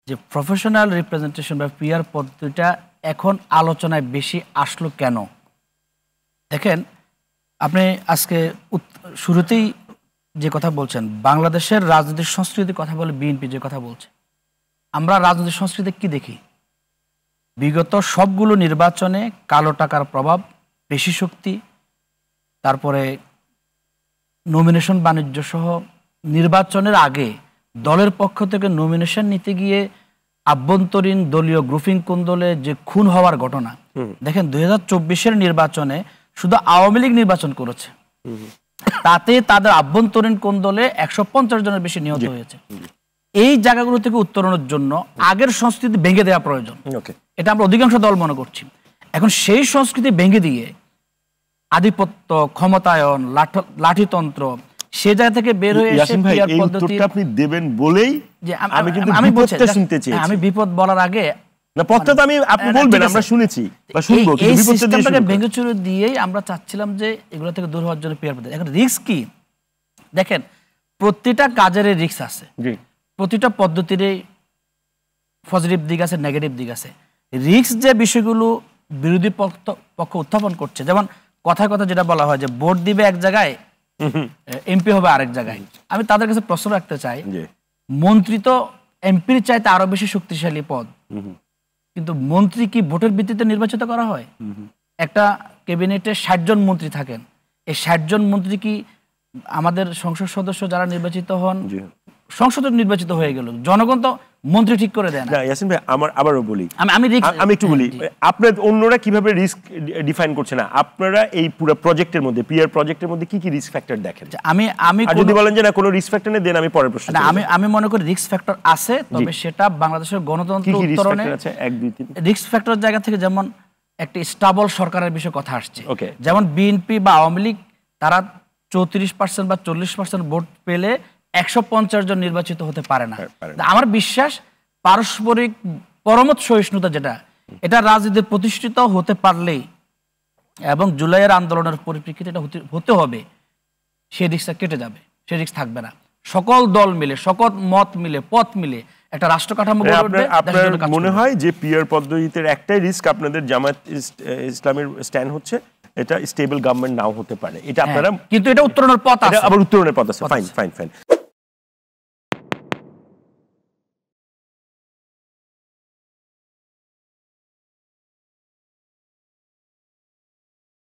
যে professional representation বা PR পদ্ধতিটা এখন আলোচনায় বেশি আসলো কেন? দেখেন, আপনি আজকে শুরুতেই যে কথা বলছেন, বাংলাদেশের রাজনৈতিক সংস্কৃতির কথা বলে বিএনপি যে কথা বলছে, আমরা রাজনৈতিক সংস্কৃতি কি দেখি? বিগত সবগুলো নির্বাচনে কালো টাকার প্রভাব, পেশি শক্তি, তারপরে নমিনেশন বাণিজ্য সহ নির্বাচনের আগে দলের পক্ষ থেকে নমিনেশন নিতে গিয়ে আভ্যন্তরীণ দলীয় গ্রুপিং কোন্দলে যে খুন হওয়ার ঘটনা, দেখেন 2024-এর নির্বাচনে শুধু আওয়ামী লীগ নির্বাচন করেছে, তাতে তাদের আভ্যন্তরীণ কোন্দলে 150 জনের বেশি নিহত হয়েছে। এই জায়গাগুলো থেকে উত্তরণের জন্য আগের সংস্কৃতি ভেঙে দেওয়া প্রয়োজন, এটা আমরা অধিকাংশ দল মনে করছি। এখন সেই সংস্কৃতি ভেঙে দিয়ে আধিপত্য, ক্ষমতায়ন, লাঠিতন্ত্র, সে জায়গা থেকে বের হয়ে এসে পিআর পদ্ধতি আপনি দেবেন বলেই যে আমি বিপদটা শুনতে চেয়েছি। আমি বিপদ বলার আগে না, পথটা তো আপনি বলবেন, আমরা শুনেছি বা শুনবো, কিন্তু এই বিপদটা সিস্টেমটাকে ভেঙে চুরে দিয়েই আমরা চাচ্ছিলাম যে এগুলো থেকে দূর হওয়ার জন্য পিআর পদ্ধতি। এখন রিস্ক কি? দেখেন, প্রতিটা কাজের রিস্ক আছে, প্রতিটা পদ্ধতিরই পজিটিভ দিক আছে, নেগেটিভ দিক আছে। রিস্ক যে বিষয়গুলো বিরোধী পক্ষ উত্থাপন করছে, যেমন কথায় কথা যেটা বলা হয় যে ভোট দিবে এক জায়গায়, এমপি হবে আরেক জায়গায়। আমি তাদের কাছে প্রশ্ন রাখতে চাই, মন্ত্রী তো এমপির চাইতে আরো বেশি শক্তিশালী পদ, কিন্তু মন্ত্রী কি ভোটের ভিত্তিতে নির্বাচিত করা হয়? একটা ক্যাবিনেটে 60 জন মন্ত্রী থাকেন, এই 60 জন মন্ত্রী কি আমাদের সংসদ সদস্য যারা নির্বাচিত হন সংসদে নির্বাচিত হয়ে গেল? জনগণ তো মন্ত্রী ঠিক করে দেয় না। ইয়াসিন ভাই, আবারও বলি, আমি একটু বলি, আপনার অন্যরা কিভাবে রিস্ক ডিফাইন করছে না, আপনারা এই পুরো প্রজেক্টের মধ্যে, পিআর প্রজেক্টের মধ্যে কি কি রিস্ক ফ্যাক্টর দেখেন? আমি যদি বলেন যে না কোনো রিস্ক ফ্যাক্টর নেই, দেন আমি পরের প্রশ্ন। আমি মনে করি রিস্ক ফ্যাক্টর আছে, তবে সেটা বাংলাদেশের গণতন্ত্র উত্তরণে রিস্ক ফ্যাক্টর জায়গা থেকে, যেমন একটা স্টেবল সরকারের বিষয়ে কথা আসছে, যেমন বিএনপি বা আওয়ামী লীগ তারা 34% বা 40% ভোট পেলে 150 জন নির্বাচিত হতে পারে না। আমার বিশ্বাস পারস্পরিক পরমত সহিষ্ণুতা যেটা, এটা রাজনীতিতে প্রতিষ্ঠিত হতে পারলেই এবং জুলাইয়ের আন্দোলনের পরিপ্রেক্ষিতে এটা হতে হবে, সেই রিস্কটা কেটে যাবে, সেই রিস্ক থাকবে না। সকল দল মিলে, সকল মত মিলে, পথ মিলে একটা রাষ্ট্র কাঠামো গড়ে উঠবে। আপনার মনে হয় যে পিআর পদ্ধতিতে একটাই রিস্ক আপনাদের জামায়াত ইসলামের স্ট্যান্ড হচ্ছে এটা স্টেবল গভর্নমেন্ট নাও হতে পারে, এটা আপনারা, কিন্তু এটা উত্তরণের পথ আছে, আবার উত্তরণের পথ আছে। Fine fine fine